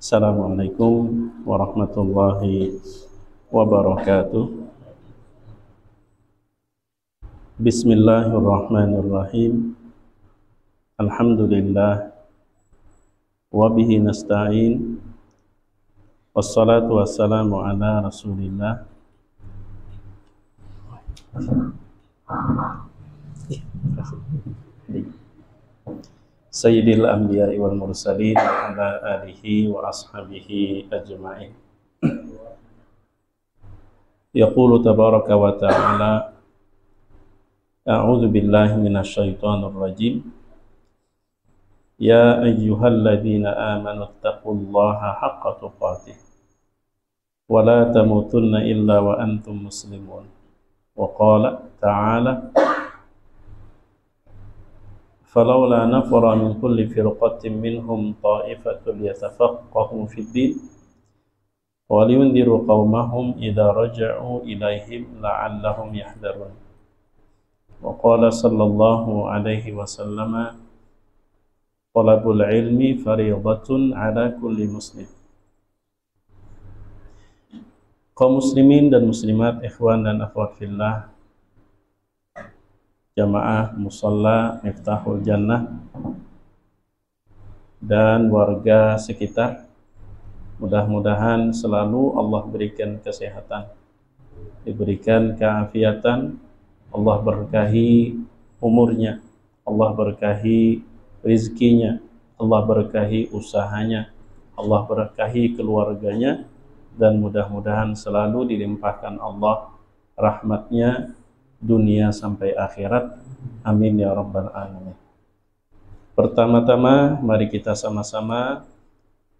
Assalamualaikum warahmatullahi wabarakatuh. Bismillahirrahmanirrahim. Alhamdulillah wa bihi nasta'in. Wassalatu wassalamu ala Rasulillah Sayyidil Anbiya'i wal Mursalin wa ala alihi wa ashabihi ajma'in. Yaqulu tabaraka wa ta'ala, a'udzu billahi minasyaitonir rajim. Ya ayyuhalladzina amanu taqullaha haqqa tuqatih wa la tamutunna illa wa antum muslimun. Wa qala ta'ala, فلولا نفر من كل فرقة منهم طائفة ليتفقهوا في الدين ولينذروا قومهم إذا رجعوا إليهم لعلهم يحذرون. وقال صلى الله عليه وسلم طلب العلم فريضة على كل مسلم. Kaum muslimin dan muslimat, ikhwan dan akhwat fillah, jamaah musalla Miftahul Jannah dan warga sekitar, mudah-mudahan selalu Allah berikan kesehatan, diberikan keafiatan, Allah berkahi umurnya, Allah berkahi rizkinya, Allah berkahi usahanya, Allah berkahi keluarganya, dan mudah-mudahan selalu dilimpahkan Allah rahmatnya dunia sampai akhirat. Amin ya rabbal alamin. Pertama-tama mari kita sama-sama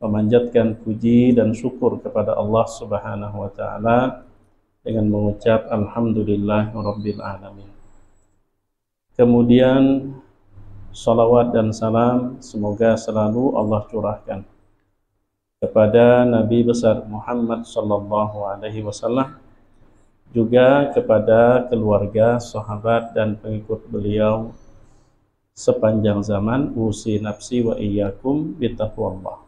memanjatkan puji dan syukur kepada Allah Subhanahu wa taala dengan mengucap alhamdulillah rabbil alamin. Kemudian salawat dan salam semoga selalu Allah curahkan kepada Nabi besar Muhammad sallallahu alaihi wasallam, juga kepada keluarga, sahabat dan pengikut beliau sepanjang zaman. Usi nafsi wa iyyakum bittaqwallah.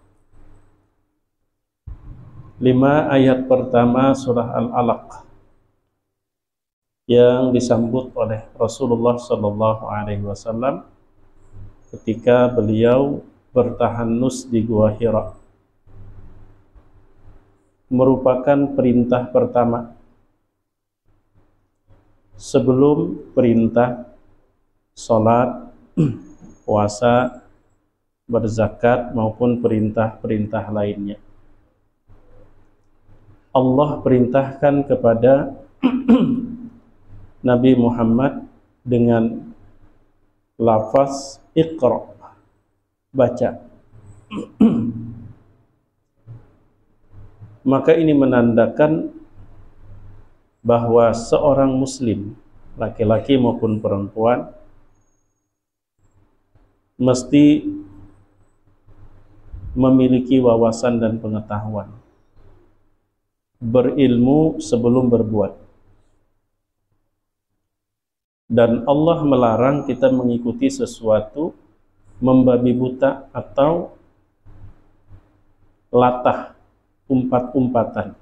5 ayat pertama surah Al-Alaq yang disambut oleh Rasulullah sallallahu alaihi wasallam ketika beliau bertahanus di Gua Hira merupakan perintah pertama sebelum perintah sholat, puasa, berzakat maupun perintah-perintah lainnya. Allah perintahkan kepada Nabi Muhammad dengan lafaz Iqra, baca. Maka ini menandakan bahwa seorang muslim, laki-laki maupun perempuan, mesti memiliki wawasan dan pengetahuan, berilmu sebelum berbuat. Dan Allah melarang kita mengikuti sesuatu membabi buta atau latah, umpat-umpatan.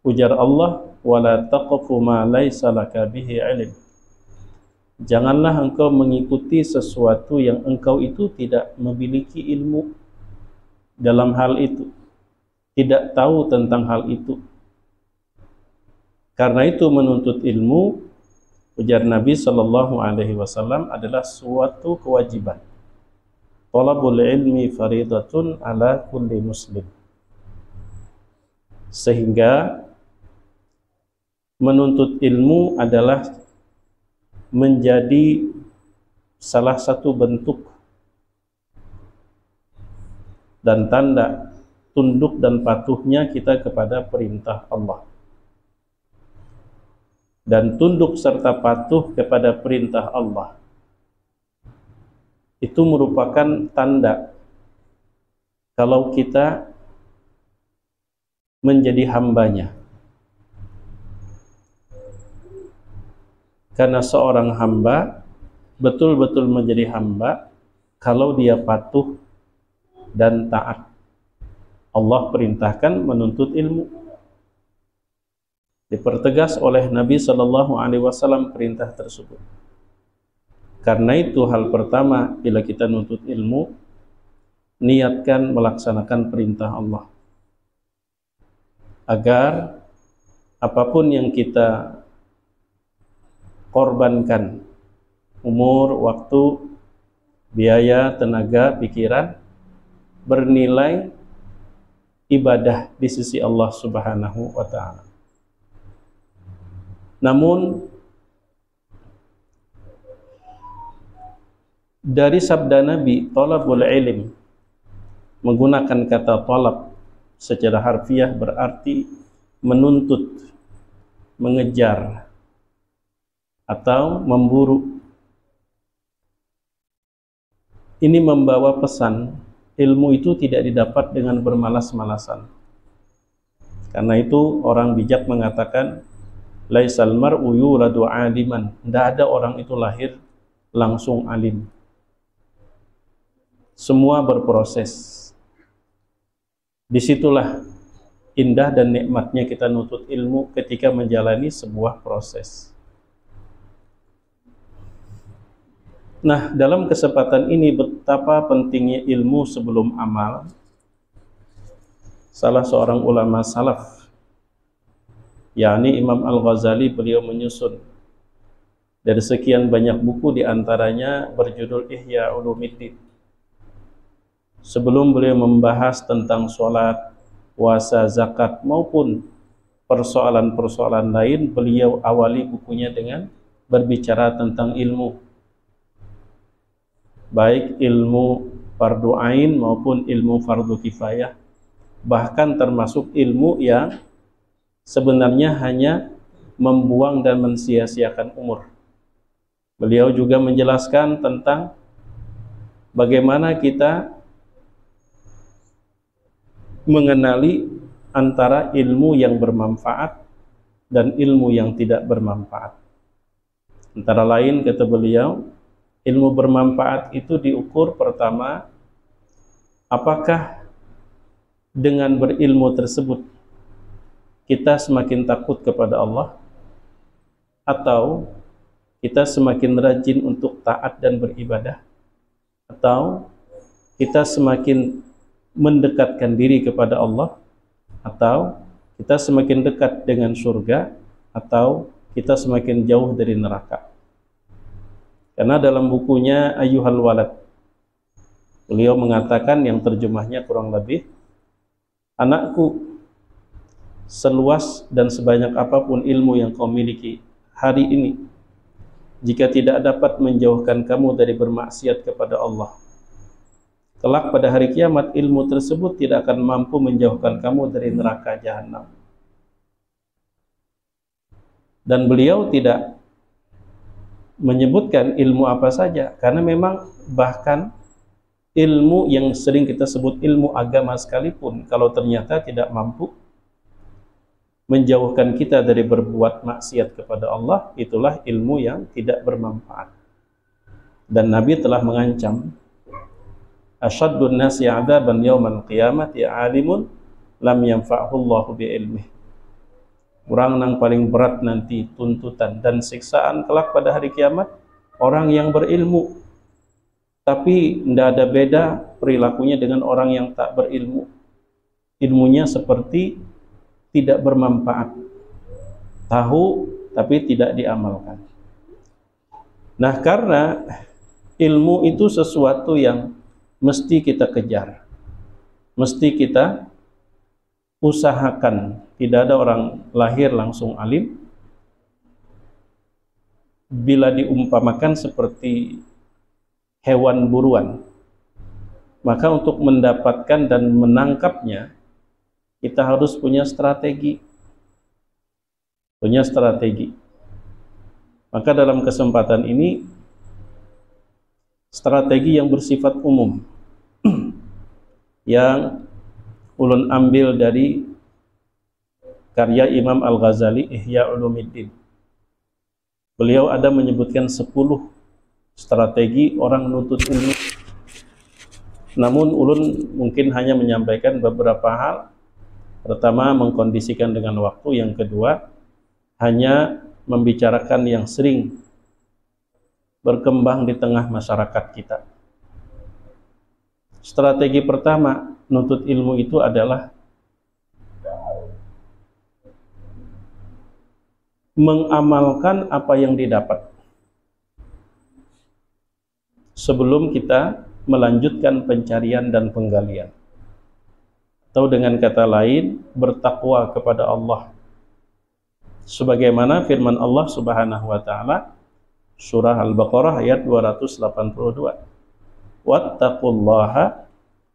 Ujar Allah, wala taqfu ma laysa laka bihi ilm. Janganlah engkau mengikuti sesuatu yang engkau itu tidak memiliki ilmu dalam hal itu, tidak tahu tentang hal itu. Karena itu menuntut ilmu, ujar Nabi sallallahu alaihi wasallam, adalah suatu kewajiban. Talabul ilmi faridatun ala kulli muslim. Sehingga menuntut ilmu adalah menjadi salah satu bentuk dan tanda tunduk dan patuhnya kita kepada perintah Allah. Dan tunduk serta patuh kepada perintah Allah itu merupakan tanda kalau kita menjadi hambanya. Karena seorang hamba betul-betul menjadi hamba kalau dia patuh dan taat. Allah perintahkan menuntut ilmu. Dipertegas oleh Nabi SAW perintah tersebut. Karena itu hal pertama bila kita nuntut ilmu, niatkan melaksanakan perintah Allah. Agar apapun yang kita korbankan, umur, waktu, biaya, tenaga, pikiran, bernilai ibadah di sisi Allah Subhanahu wa ta'ala. Namun dari sabda Nabi, talabul ilm, menggunakan kata talab secara harfiah berarti menuntut, mengejar, atau memburu. Ini membawa pesan ilmu itu tidak didapat dengan bermalas-malasan. Karena itu orang bijak mengatakan laisal mar'u yuladu aliman, tidak ada orang itu lahir langsung alim. Semua berproses. Disitulah indah dan nikmatnya kita nuntut ilmu ketika menjalani sebuah proses. Nah, dalam kesempatan ini betapa pentingnya ilmu sebelum amal. Salah seorang ulama salaf, yakni Imam Al-Ghazali, beliau menyusun dari sekian banyak buku, diantaranya berjudul Ihya Ulumiddin. Sebelum beliau membahas tentang sholat, puasa, zakat maupun persoalan-persoalan lain, beliau awali bukunya dengan berbicara tentang ilmu, baik ilmu fardu ain maupun ilmu fardu kifayah, bahkan termasuk ilmu yang sebenarnya hanya membuang dan mensia-siakan umur. Beliau juga menjelaskan tentang bagaimana kita mengenali antara ilmu yang bermanfaat dan ilmu yang tidak bermanfaat. Antara lain, kata beliau, ilmu bermanfaat itu diukur pertama, apakah dengan berilmu tersebut kita semakin takut kepada Allah, atau kita semakin rajin untuk taat dan beribadah, atau kita semakin mendekatkan diri kepada Allah, atau kita semakin dekat dengan surga, atau kita semakin jauh dari neraka. Karena dalam bukunya Ayyuhal Walad, beliau mengatakan, yang terjemahnya kurang lebih, anakku, seluas dan sebanyak apapun ilmu yang kau miliki hari ini, jika tidak dapat menjauhkan kamu dari bermaksiat kepada Allah, kelak pada hari kiamat ilmu tersebut tidak akan mampu menjauhkan kamu dari neraka jahanam. Dan beliau tidak menyebutkan ilmu apa saja, karena memang bahkan ilmu yang sering kita sebut ilmu agama sekalipun, kalau ternyata tidak mampu menjauhkan kita dari berbuat maksiat kepada Allah, itulah ilmu yang tidak bermanfaat. Dan Nabi telah mengancam, asyaddun nasi 'adzaban yaumal qiyamati 'alimun lam yanfa'hu Allahu bi ilmihi. Orang yang paling berat nanti tuntutan dan siksaan kelak pada hari kiamat, orang yang berilmu tapi tidak ada beda perilakunya dengan orang yang tak berilmu. Ilmunya seperti tidak bermanfaat, tahu tapi tidak diamalkan. Nah, karena ilmu itu sesuatu yang mesti kita kejar, mesti kita usahakan. Tidak ada orang lahir langsung alim, bila diumpamakan seperti hewan buruan, maka untuk mendapatkan dan menangkapnya kita harus punya strategi. Maka dalam kesempatan ini strategi yang bersifat umum yang ulun ambil dari karya Imam Al-Ghazali, Ihya Ulumuddin. Beliau ada menyebutkan 10 strategi orang menuntut ilmu. Namun ulun mungkin hanya menyampaikan beberapa hal. Pertama, mengkondisikan dengan waktu. Yang kedua, hanya membicarakan yang sering berkembang di tengah masyarakat kita. Strategi pertama menuntut ilmu itu adalah mengamalkan apa yang didapat sebelum kita melanjutkan pencarian dan penggalian. Atau dengan kata lain, bertakwa kepada Allah. Sebagaimana firman Allah Subhanahu wa taala surah Al-Baqarah ayat 282. Wattaqullaha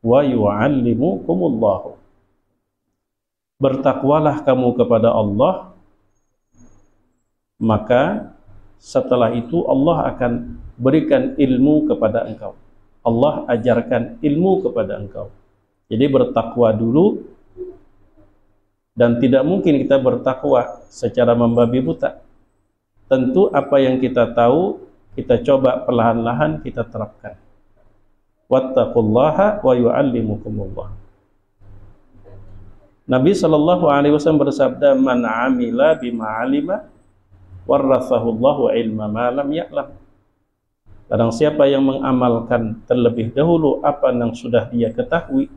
wa yu'allimukumullahu. Bertakwalah kamu kepada Allah, maka setelah itu Allah akan berikan ilmu kepada engkau. Allah ajarkan ilmu kepada engkau. Jadi bertakwa dulu, dan tidak mungkin kita bertakwa secara membabi buta. Tentu apa yang kita tahu, kita coba perlahan-lahan kita terapkan. Wattaqullaha wa yu'allimukumullah. Nabi SAW bersabda, man amila bima alima warathahullahu ilma ma lam ya'lam. Barang siapa yang mengamalkan terlebih dahulu apa yang sudah dia ketahui,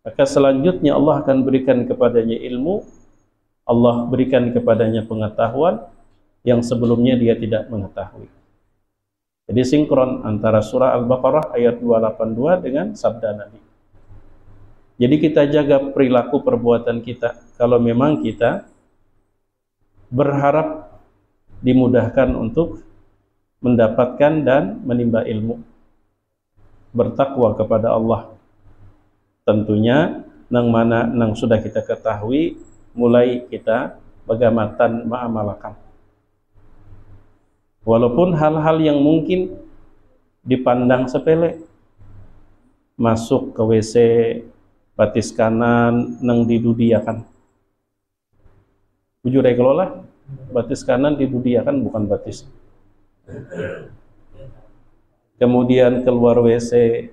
maka selanjutnya Allah akan berikan kepadanya ilmu, Allah berikan kepadanya pengetahuan yang sebelumnya dia tidak mengetahui. Jadi sinkron antara surah Al-Baqarah ayat 282 dengan sabda Nabi. Jadi kita jaga perilaku perbuatan kita. Kalau memang kita berharap dimudahkan untuk mendapatkan dan menimba ilmu, bertakwa kepada Allah. Tentunya nang mana nang sudah kita ketahui, mulai kita bagamatan ma'amalakan. Walaupun hal-hal yang mungkin dipandang sepele, masuk ke WC batis kanan nang didudiakan. Jujur ya kelola, batis kanan didudiakan bukan batis. Kemudian keluar WC,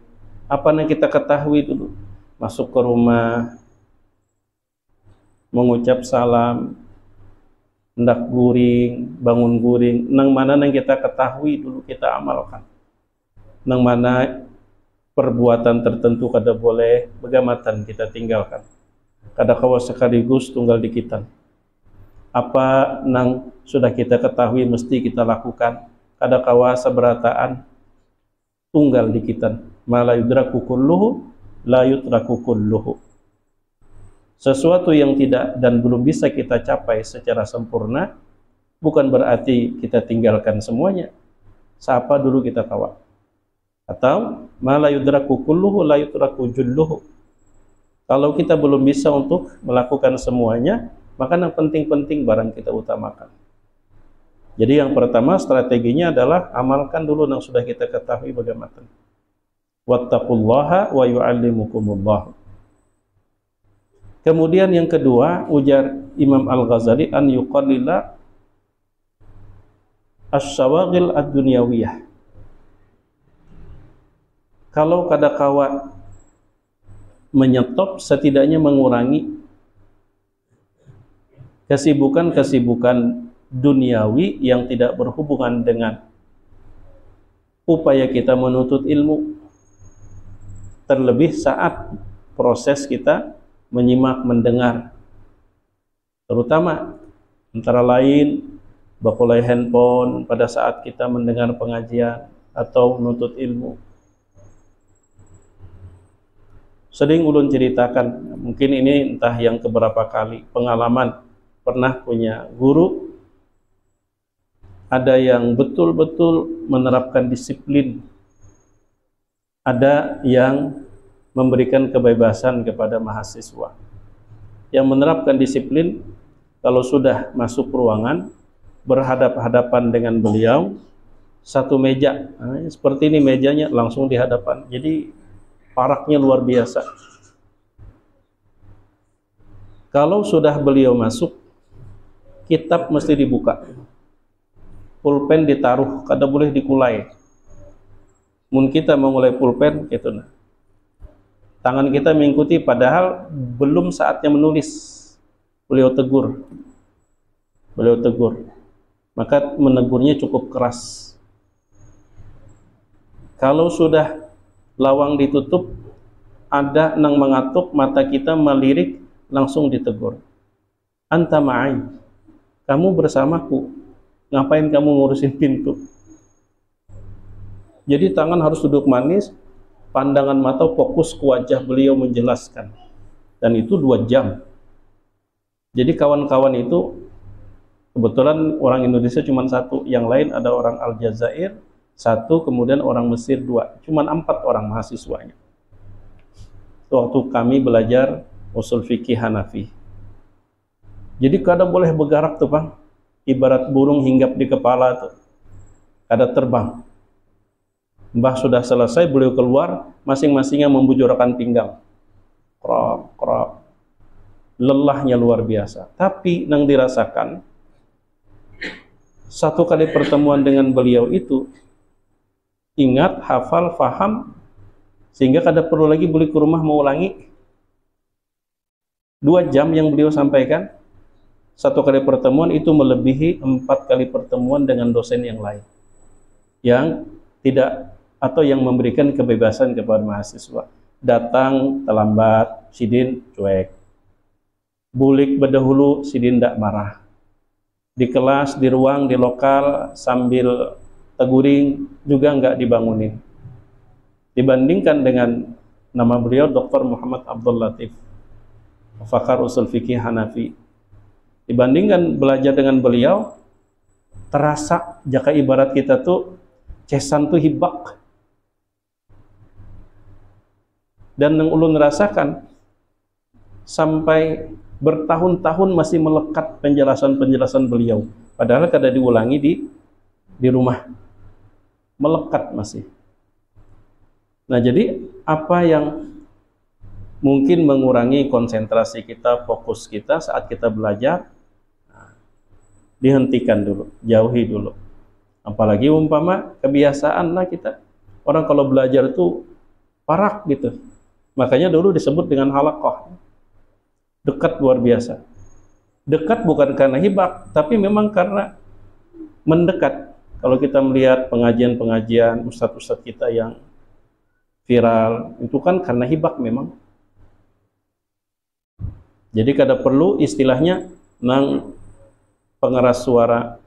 apa yang kita ketahui dulu? Masuk ke rumah, mengucap salam, hendak guring, bangun guring, nang mana yang kita ketahui dulu kita amalkan. Nang mana perbuatan tertentu kada boleh begamatan kita tinggalkan. Kada kawa sekaligus tunggal dikitan. Apa nang sudah kita ketahui mesti kita lakukan. Kada kawa seberataan tunggal dikitan. Ma la yudraku kulluhu la yutraku kulluhu. Sesuatu yang tidak dan belum bisa kita capai secara sempurna bukan berarti kita tinggalkan semuanya. Sapa dulu kita kawa. Atau ma la yudraku kulluhu la yutraku julluhu. Kalau kita belum bisa untuk melakukan semuanya, maka yang penting-penting barang kita utamakan. Jadi yang pertama strateginya adalah amalkan dulu yang sudah kita ketahui bagaimana. Wattaqullaha wa yu'allimukumullah. Kemudian yang kedua, ujar Imam Al-Ghazali, an yuqallila asy-syawaghil ad-dunyawiyah. Kalau kadakawa menyetop, setidaknya mengurangi kesibukan-kesibukan duniawi yang tidak berhubungan dengan upaya kita menuntut ilmu. Terlebih saat proses kita menyimak, mendengar, terutama antara lain bakulai handphone pada saat kita mendengar pengajian atau menuntut ilmu. Sering ulun ceritakan, mungkin ini entah yang keberapa kali pengalaman, pernah punya guru ada yang betul-betul menerapkan disiplin, ada yang memberikan kebebasan kepada mahasiswa. Yang menerapkan disiplin, kalau sudah masuk ruangan berhadap-hadapan dengan beliau, satu meja, seperti ini mejanya langsung di hadapan, jadi paraknya luar biasa. Kalau sudah beliau masuk, kitab mesti dibuka, pulpen ditaruh, kada boleh dikulai. Mun kita mengulai pulpen gitu, nah, tangan kita mengikuti padahal belum saatnya menulis. Beliau tegur, maka menegurnya cukup keras. Kalau sudah lawang ditutup, ada nang mengatup, mata kita melirik, langsung ditegur. Anta ma'ai, kamu bersamaku, ngapain kamu ngurusin pintu? Jadi tangan harus duduk manis, pandangan mata fokus ke wajah beliau menjelaskan. Dan itu 2 jam. Jadi kawan-kawan itu, kebetulan orang Indonesia cuma 1, yang lain ada orang Aljazair 1, kemudian orang Mesir 2, cuma 4 orang mahasiswanya. Waktu kami belajar usul fikih Hanafi. Jadi kada boleh bergerak tuh Bang, ibarat burung hinggap di kepala tuh, kada terbang. Mbah sudah selesai, beliau keluar, masing-masingnya membujurkan pinggang, krop, krop. Lelahnya luar biasa. Tapi nang dirasakan, satu kali pertemuan dengan beliau itu, ingat, hafal, faham, sehingga kada perlu lagi beli ke rumah mau ulangi. 2 jam yang beliau sampaikan, satu kali pertemuan itu melebihi 4 kali pertemuan dengan dosen yang lain, yang tidak atau yang memberikan kebebasan kepada mahasiswa. Datang terlambat, sidin cuek. Bulik berdahulu, sidin tidak marah. Di kelas, di ruang, di lokal, sambil teguring juga enggak dibangunin. Dibandingkan dengan nama beliau Dr. Muhammad Abdul Latif, Fakar Usul Fikih Hanafi, dibandingkan belajar dengan beliau, terasa jaka ibarat kita tuh cesan tuh hibak. Dan yang ulun rasakan sampai bertahun-tahun masih melekat penjelasan-penjelasan beliau, padahal kada diulangi di rumah, melekat masih. Nah, jadi apa yang mungkin mengurangi konsentrasi kita, fokus kita saat kita belajar, dihentikan dulu, jauhi dulu. Apalagi umpama kebiasaan lah kita, orang kalau belajar itu parak gitu, makanya dulu disebut dengan halaqah, dekat luar biasa. Dekat bukan karena hibak, tapi memang karena mendekat. Kalau kita melihat pengajian-pengajian ustadz-ustadz kita yang viral, itu kan karena hibak memang. Jadi kada perlu istilahnya nang pengeras suara.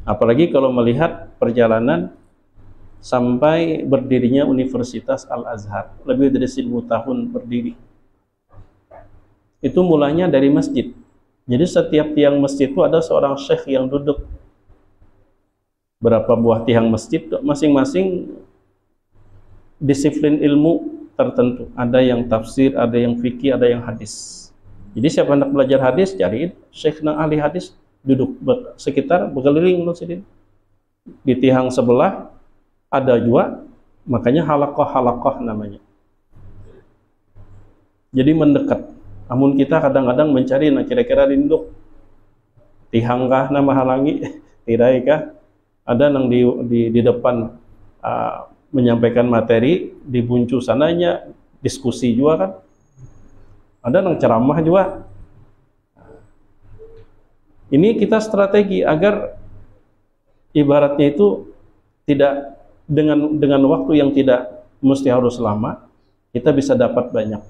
Apalagi kalau melihat perjalanan sampai berdirinya Universitas Al-Azhar, lebih dari 1000 tahun berdiri. Itu mulanya dari masjid. Jadi setiap tiang masjid itu ada seorang syekh yang duduk. Berapa buah tiang masjid, masing-masing disiplin ilmu tertentu. Ada yang tafsir, ada yang fikih, ada yang hadis. Jadi siapa hendak belajar hadis, cariin syekh nang ahli hadis, duduk sekitar berkeliling masjid. Di tiang sebelah ada juga, makanya halaqah namanya. Jadi mendekat. Namun kita kadang-kadang mencari, nah kira-kira linduk tihangkah nama halangi, tiraikah, ada yang di depan menyampaikan materi, di buncu sananya diskusi juga kan, ada yang ceramah juga. Ini kita strategi agar ibaratnya itu tidak dengan waktu yang tidak mesti harus lama, kita bisa dapat banyak.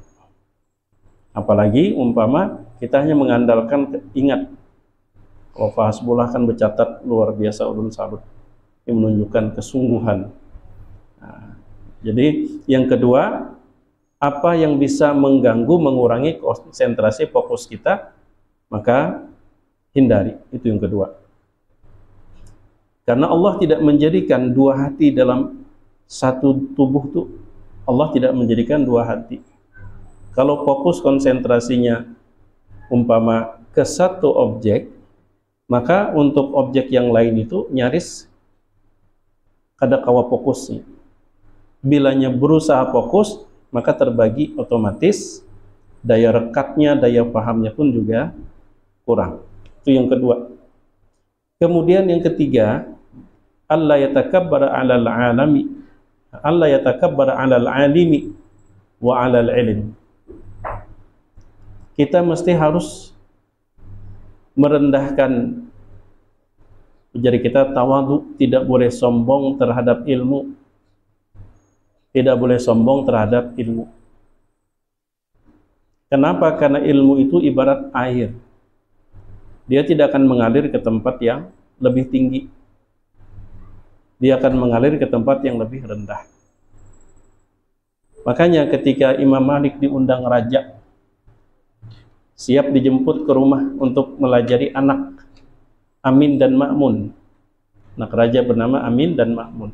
Apalagi umpama kita hanya mengandalkan, ingat, kalau Fahasbullah kan bercatat luar biasa, ulun salut, ini menunjukkan kesungguhan. Nah, jadi yang kedua, apa yang bisa mengganggu, mengurangi konsentrasi fokus kita, maka hindari. Itu yang kedua. Karena Allah tidak menjadikan dua hati dalam satu tubuh tuh. Allah tidak menjadikan dua hati. Kalau fokus konsentrasinya umpama ke satu objek, maka untuk objek yang lain itu nyaris kada kawa fokusnya. Bilanya berusaha fokus, maka terbagi otomatis, daya rekatnya, daya pahamnya pun juga kurang. Itu yang kedua. Kemudian yang ketiga, Allah yatakabbara 'alal 'alami, Allah yatakabbara 'alal 'alimi wa 'alal 'ilm. Kita mesti harus merendahkan, jadi kita tawadhu, tidak boleh sombong terhadap ilmu, tidak boleh sombong terhadap ilmu. Kenapa? Karena ilmu itu ibarat air, dia tidak akan mengalir ke tempat yang lebih tinggi, dia akan mengalir ke tempat yang lebih rendah. Makanya ketika Imam Malik diundang raja, siap dijemput ke rumah untuk melajari anak Amin dan Ma'mun, anak raja bernama Amin dan Ma'mun.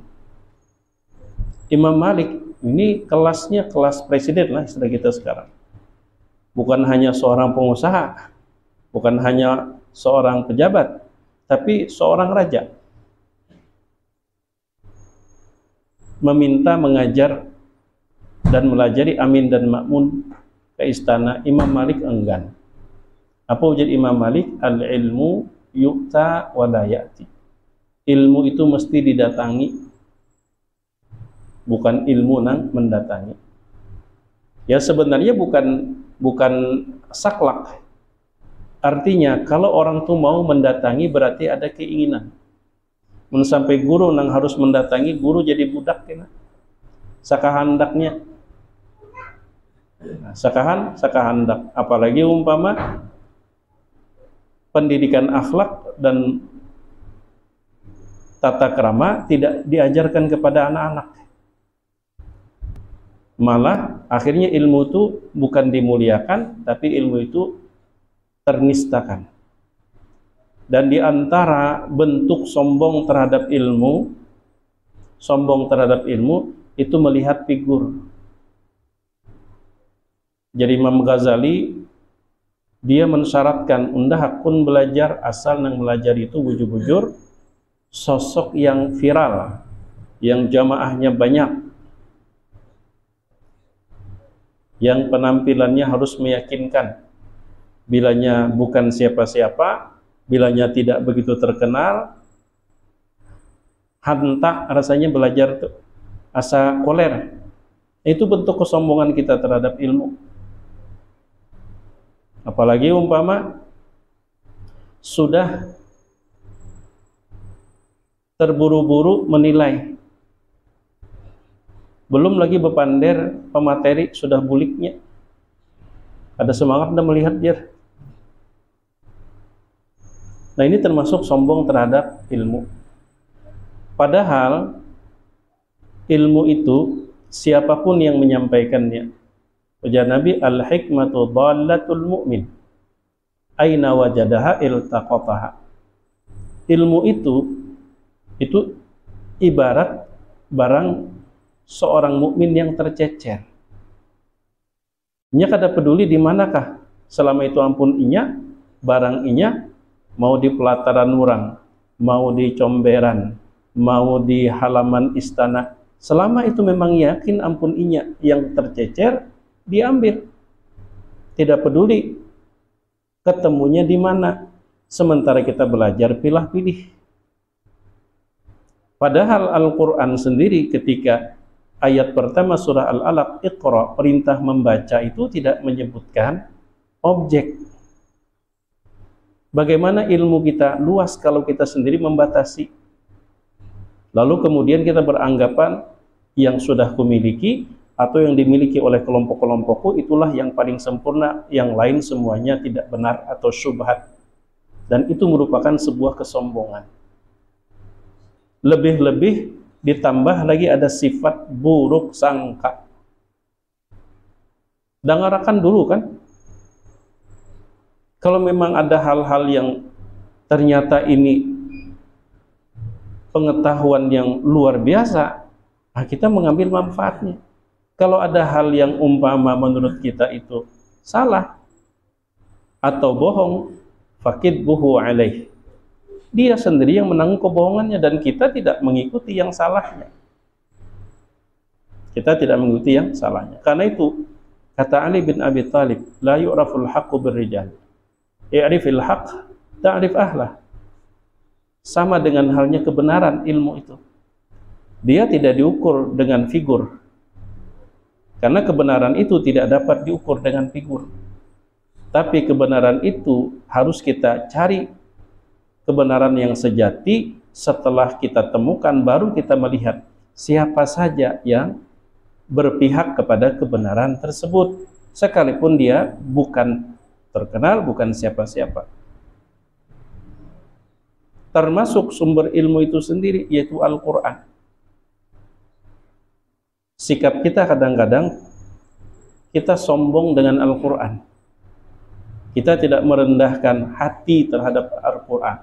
Imam Malik ini kelasnya kelas presiden lah istilah kita sekarang, bukan hanya seorang pengusaha, bukan hanya seorang pejabat, tapi seorang raja. Meminta mengajar dan melajari Amin dan Ma'mun ke istana, Imam Malik enggan. Apa ujar Imam Malik? Al-ilmu yu'ta wa la ya'ti. Ilmu itu mesti didatangi, bukan ilmu nang mendatangi. Ya sebenarnya bukan saklak. Artinya kalau orang tuh mau mendatangi berarti ada keinginan. Men sampai guru nang harus mendatangi, guru jadi budak kena. Sakahandaknya. Nah, sakahandak. Apalagi umpama pendidikan akhlak dan tata krama tidak diajarkan kepada anak-anak. Malah akhirnya ilmu itu bukan dimuliakan, tapi ilmu itu ternistakan. Dan di antara bentuk sombong terhadap ilmu itu melihat figur. Jadi Imam Ghazali dia mensyaratkan undah hakun belajar asal nang belajar itu bujur-bujur sosok yang viral, yang jamaahnya banyak, yang penampilannya harus meyakinkan. Bilanya bukan siapa-siapa, bilanya tidak begitu terkenal, hantak rasanya belajar tuh, asa koler. Itu bentuk kesombongan kita terhadap ilmu. Apalagi umpama sudah terburu-buru menilai, belum lagi bepander pemateri sudah buliknya, ada semangat dah melihat dia. Nah ini termasuk sombong terhadap ilmu. Padahal ilmu itu siapapun yang menyampaikannya, ujar Nabi, al-hikmatu dhallatul mu'min, aina wajadaha iltaqataha. Ilmu itu ibarat barang seorang mukmin yang tercecer. Nya kada peduli di manakah, selama itu ampun inya, barang inya mau di pelataran urang, mau di comberan, mau di halaman istana, selama itu memang yakin ampun inya yang tercecer, diambil. Tidak peduli ketemunya di mana. Sementara kita belajar pilah-pilih. Padahal Al-Quran sendiri ketika ayat pertama surah Al-Alaq, Iqra, perintah membaca itu tidak menyebutkan objek. Bagaimana ilmu kita luas kalau kita sendiri membatasi. Lalu kemudian kita beranggapan yang sudah kumiliki atau yang dimiliki oleh kelompok-kelompokku itulah yang paling sempurna, yang lain semuanya tidak benar atau syubhat. Dan itu merupakan sebuah kesombongan. Lebih-lebih ditambah lagi ada sifat buruk sangka. Dengarkan dulu kan, kalau memang ada hal-hal yang ternyata ini pengetahuan yang luar biasa, nah kita mengambil manfaatnya. Kalau ada hal yang umpama menurut kita itu salah atau bohong, fakidbuhu alaih, dia sendiri yang menanggung kebohongannya, dan kita tidak mengikuti yang salahnya. Kita tidak mengikuti yang salahnya. Karena itu kata Ali bin Abi Thalib, la yu'raful haqqu birrijal, i'rifil haqq ta'rif ahlah. Sama dengan halnya kebenaran ilmu itu, dia tidak diukur dengan figur, karena kebenaran itu tidak dapat diukur dengan figur. Tapi kebenaran itu harus kita cari kebenaran yang sejati. Setelah kita temukan, baru kita melihat siapa saja yang berpihak kepada kebenaran tersebut, sekalipun dia bukan terkenal, bukan siapa-siapa. Termasuk sumber ilmu itu sendiri, yaitu Al-Quran. Sikap kita kadang-kadang kita sombong dengan Al-Quran. Kita tidak merendahkan hati terhadap Al-Quran.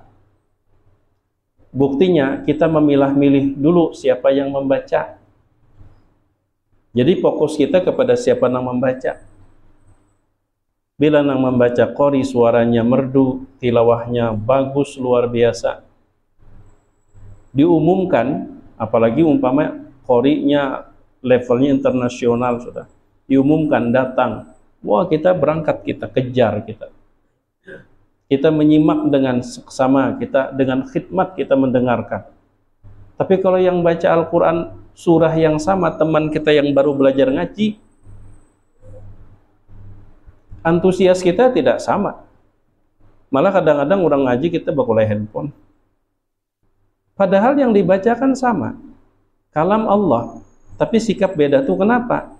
Buktinya kita memilah-milih dulu siapa yang membaca. Jadi fokus kita kepada siapa yang membaca. Bila yang membaca qori, suaranya merdu, tilawahnya bagus, luar biasa, diumumkan, apalagi umpama qorinya levelnya internasional sudah, diumumkan datang, wah kita berangkat, kita kejar, kita menyimak dengan seksama, kita dengan khidmat kita mendengarkan. Tapi kalau yang baca Al-Quran surah yang sama teman kita yang baru belajar ngaji, antusias kita tidak sama. Malah kadang-kadang orang ngaji kita bakulai handphone. Padahal yang dibacakan sama, kalam Allah, tapi sikap beda tuh kenapa?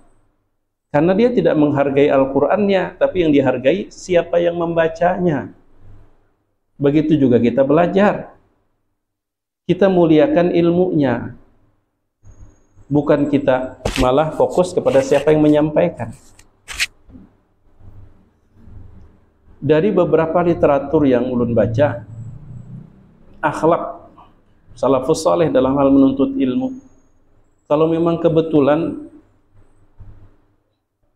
Karena dia tidak menghargai Al-Qur'annya, tapi yang dihargai siapa yang membacanya. Begitu juga kita belajar. Kita muliakan ilmunya. Bukan kita malah fokus kepada siapa yang menyampaikan. Dari beberapa literatur yang ulun baca, akhlak salafus saleh dalam hal menuntut ilmu, kalau memang kebetulan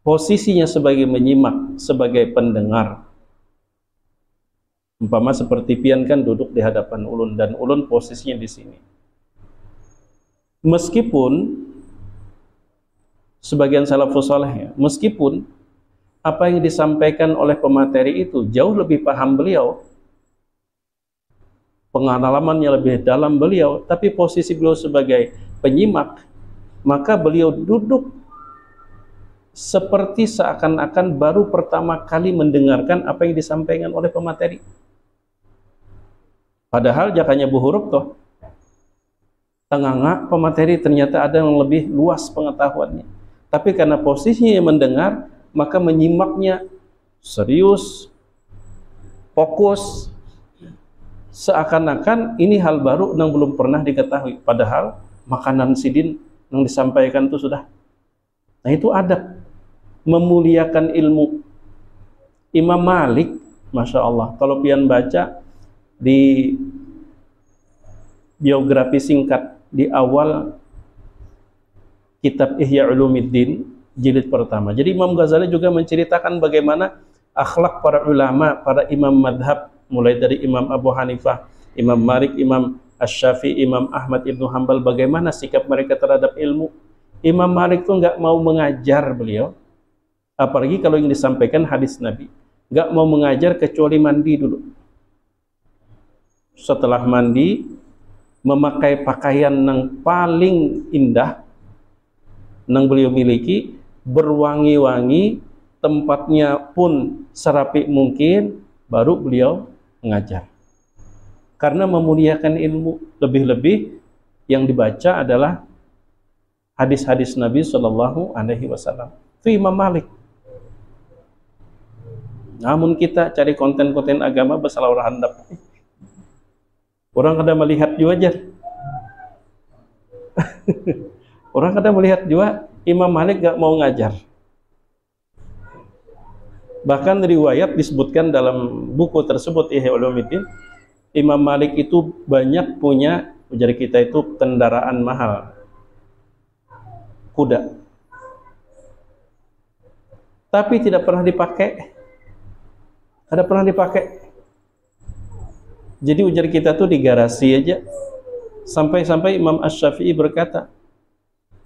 posisinya sebagai menyimak, sebagai pendengar, umpama seperti pian kan duduk di hadapan ulun dan ulun posisinya di sini, meskipun sebagian salafus saleh ya, meskipun apa yang disampaikan oleh pemateri itu jauh lebih paham beliau, pengalamannya lebih dalam beliau, tapi posisi beliau sebagai penyimak, maka beliau duduk seperti seakan-akan baru pertama kali mendengarkan apa yang disampaikan oleh pemateri. Padahal jakanya bu huruf toh, tengah-tengah pemateri ternyata ada yang lebih luas pengetahuannya. Tapi karena posisinya yang mendengar, maka menyimaknya serius, fokus, seakan-akan ini hal baru yang belum pernah diketahui. Padahal makanan sidin yang disampaikan itu sudah. Nah itu adab, memuliakan ilmu. Imam Malik, Masya Allah, kalau pian baca di biografi singkat di awal kitab Ihya Ulumuddin jilid pertama. Jadi Imam Ghazali juga menceritakan bagaimana akhlak para ulama, para imam madhab, mulai dari Imam Abu Hanifah, Imam Malik, Imam Asy-Syafi'i, Imam Ahmad Ibnu Hanbal, bagaimana sikap mereka terhadap ilmu. Imam Malik tuh nggak mau mengajar beliau, apalagi kalau yang disampaikan hadis Nabi, nggak mau mengajar kecuali mandi dulu. Setelah mandi, memakai pakaian yang paling indah yang beliau miliki, berwangi-wangi, tempatnya pun serapi mungkin, baru beliau mengajar. Karena memuliakan ilmu, lebih-lebih yang dibaca adalah hadis-hadis Nabi Shallallahu Alaihi Wasallam. Itu Imam Malik. Namun kita cari konten-konten agama bersalah orang handap. Orang kadang melihat juga aja. Orang kadang melihat juga Imam Malik gak mau ngajar. Bahkan riwayat disebutkan dalam buku tersebut Ihya Ulumuddin, Imam Malik itu banyak punya ujar kita itu kendaraan mahal, kuda, tapi tidak pernah dipakai, tidak pernah dipakai. Jadi ujar kita tuh di garasi aja. Sampai-sampai Imam Asy-Syafi'i berkata,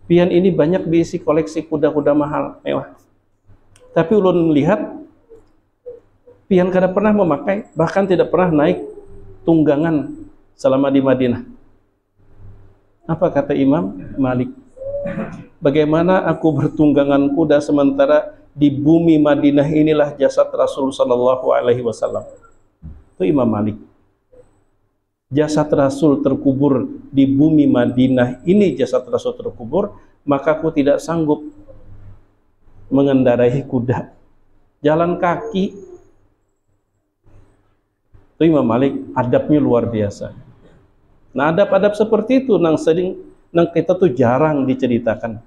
pian ini banyak diisi koleksi kuda-kuda mahal, mewah. Tapi ulun melihat pian kada pernah memakai, bahkan tidak pernah naik tunggangan selama di Madinah. Apa kata Imam Malik? Bagaimana aku bertunggangan kuda sementara di bumi Madinah inilah jasad Rasul sallallahu alaihi wasallam. Itu Imam Malik. Jasad Rasul terkubur di bumi Madinah ini, jasad Rasul terkubur, maka aku tidak sanggup mengendarai kuda, jalan kaki. Itu Imam Malik, adabnya luar biasa. Nah, adab-adab seperti itu nang kita tuh jarang diceritakan.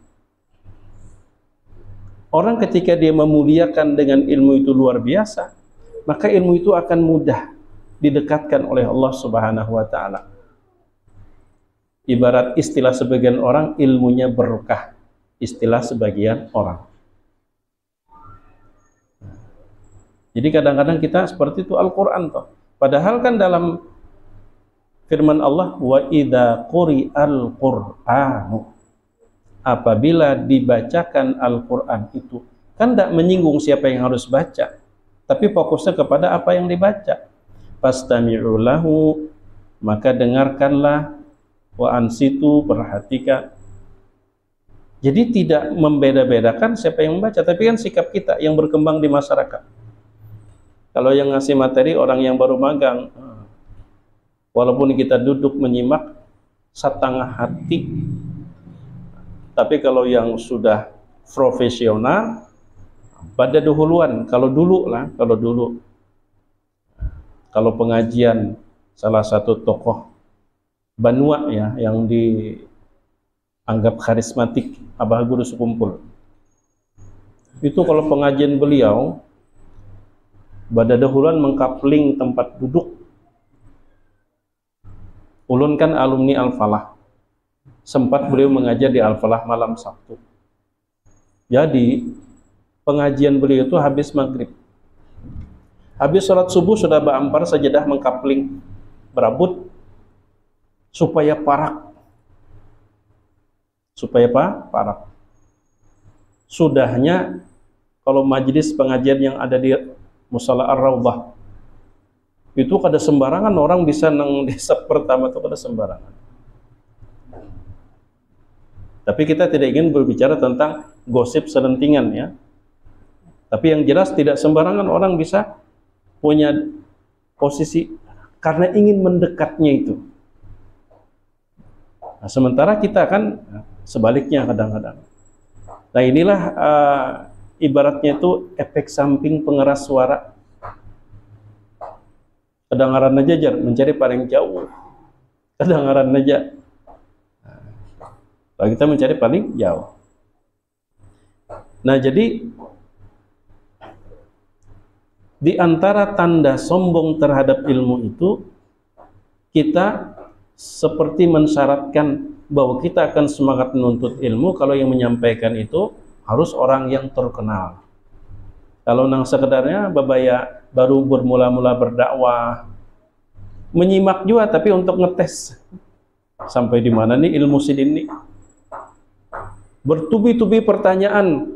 Orang ketika dia memuliakan dengan ilmu itu luar biasa, maka ilmu itu akan mudah didekatkan oleh Allah Subhanahu wa ta'ala. Ibarat istilah sebagian orang, ilmunya berkah. Istilah sebagian orang. Jadi kadang-kadang kita seperti itu Al-Quran toh. Padahal kan dalam firman Allah, wa idza quri'al Qur'anu, apabila dibacakan Al-Quran itu kan tidak menyinggung siapa yang harus baca, tapi fokusnya kepada apa yang dibaca. Fastami'u lahu, maka dengarkanlah, wa ansitu, perhatikan. Jadi tidak membeda-bedakan siapa yang membaca, tapi kan sikap kita yang berkembang di masyarakat. Kalau yang ngasih materi orang yang baru magang, walaupun kita duduk menyimak setengah hati, tapi kalau yang sudah profesional pada dahuluan. Kalau kalau pengajian salah satu tokoh Banua ya, yang dianggap karismatik, Abah Guru Sekumpul, itu kalau pengajian beliau pada dahuluan mengkapling tempat duduk. Ulun kan alumni Al-Falah, sempat beliau mengajar di Al-Falah malam Sabtu. Jadi pengajian beliau itu habis maghrib, habis sholat subuh sudah berampar sajadah mengkapling, berabut supaya parak. Sudahnya kalau majelis pengajian yang ada di Musala Ar-Raudhah itu kada sembarangan orang bisa nang desa pertama itu kada sembarangan. Tapi kita tidak ingin berbicara tentang gosip selentingan ya. Tapi yang jelas tidak sembarangan orang bisa punya posisi karena ingin mendekatnya itu. Nah, sementara kita kan sebaliknya kadang-kadang. Nah inilah ibaratnya itu efek samping pengeras suara. Kedengaran aja jar mencari paling jauh. Kedengaran aja. Nah, kita mencari paling jauh. Nah jadi di antara tanda sombong terhadap ilmu itu, kita seperti mensyaratkan bahwa kita akan semangat menuntut ilmu kalau yang menyampaikan itu harus orang yang terkenal. Kalau nang sekedarnya babaya baru bermula-mula berdakwah, menyimak juga tapi untuk ngetes sampai di mana nih ilmu sidin nih. Bertubi-tubi pertanyaan,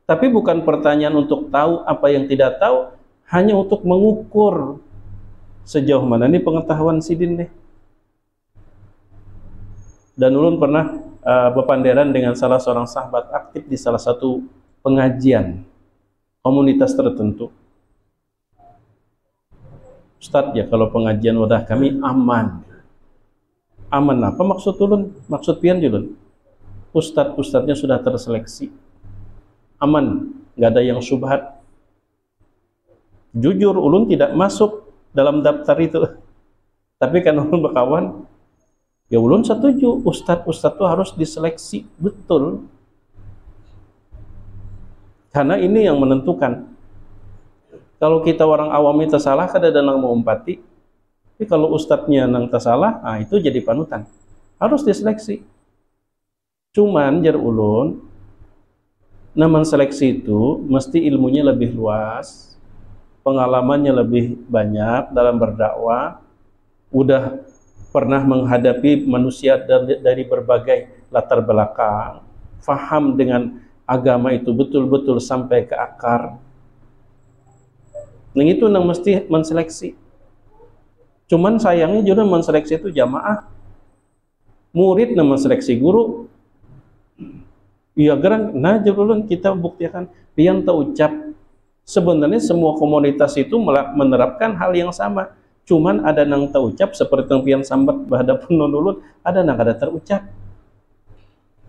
tapi bukan pertanyaan untuk tahu apa yang tidak tahu, hanya untuk mengukur sejauh mana nih pengetahuan sidin deh. Dan ulun pernah berpanderan dengan salah seorang sahabat aktif di salah satu pengajian komunitas tertentu. Ustadz ya, kalau pengajian wadah kami aman. Aman apa maksud ulun? Maksud pian ulun? Ustadznya sudah terseleksi. Aman, nggak ada yang syubhat. Jujur ulun tidak masuk dalam daftar itu. Tapi kan ulun berkawan, ya ulun setuju ustadz itu harus diseleksi betul. Karena ini yang menentukan. Kalau kita orang awam itu salah, kada ada nang mau umpati. Tapi kalau ustadznya nang tersalah, itu jadi panutan. harus diseleksi. Cuman jar ulun, namun seleksi itu mesti ilmunya lebih luas, pengalamannya lebih banyak dalam berdakwah, udah pernah menghadapi manusia dari berbagai latar belakang, faham dengan agama itu betul-betul sampai ke akar. Nah itu yang mesti menseleksi. Cuman sayangnya juga menseleksi itu jamaah, murid yang menseleksi guru. Iya gerang, nah jurulun kita buktikan pian taucap. Sebenarnya semua komunitas itu menerapkan hal yang sama. Cuman ada nang taucap seperti yang pian sambat bahadapun nulun, ada nang kada terucap.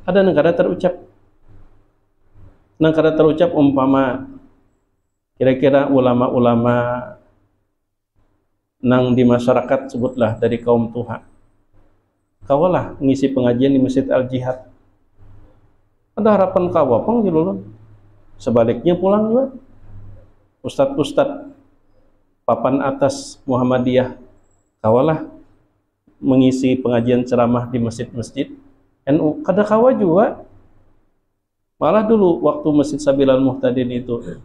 Ada nang kada terucap. Nang kada terucap umpama kira-kira ulama-ulama nang di masyarakat sebutlah dari kaum Tuhan. Kawalah ngisi pengajian di Masjid Al-Jihad. Ada harapan kawapang gitu. Sebaliknya pulang juga ustadz-ustadz papan atas Muhammadiyah kawalah mengisi pengajian ceramah di masjid-masjid NU. Kada kawa juga, malah dulu waktu Masjid Sabilal Muhtadin itu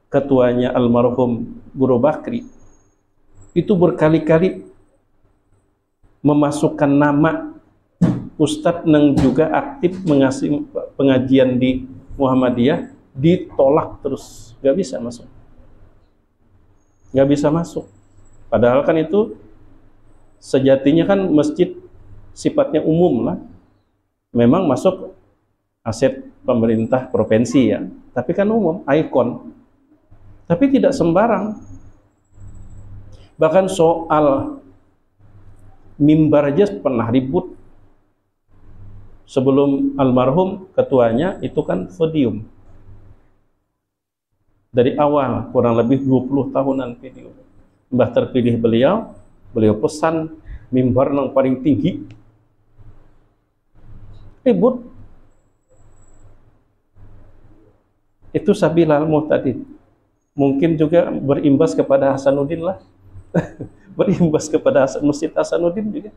ketuanya almarhum Guru Bakri itu berkali-kali memasukkan nama ustadz yang juga aktif mengasih pengajian di Muhammadiyah, ditolak terus, gak bisa masuk, gak bisa masuk. Padahal kan itu sejatinya kan masjid sifatnya umum lah, memang masuk aset pemerintah provinsi ya, tapi kan umum, ikon, tapi tidak sembarang. Bahkan soal mimbar aja pernah ribut. Sebelum almarhum ketuanya itu kan podium. Dari awal kurang lebih 20 tahunan video. Mbah terpilih beliau pesan mimbar yang paling tinggi. Ribut. Itu Sabilal Muhtadin. Mungkin juga berimbas kepada Hasanuddin lah. Berimbas kepada Masjid Hasanuddin juga.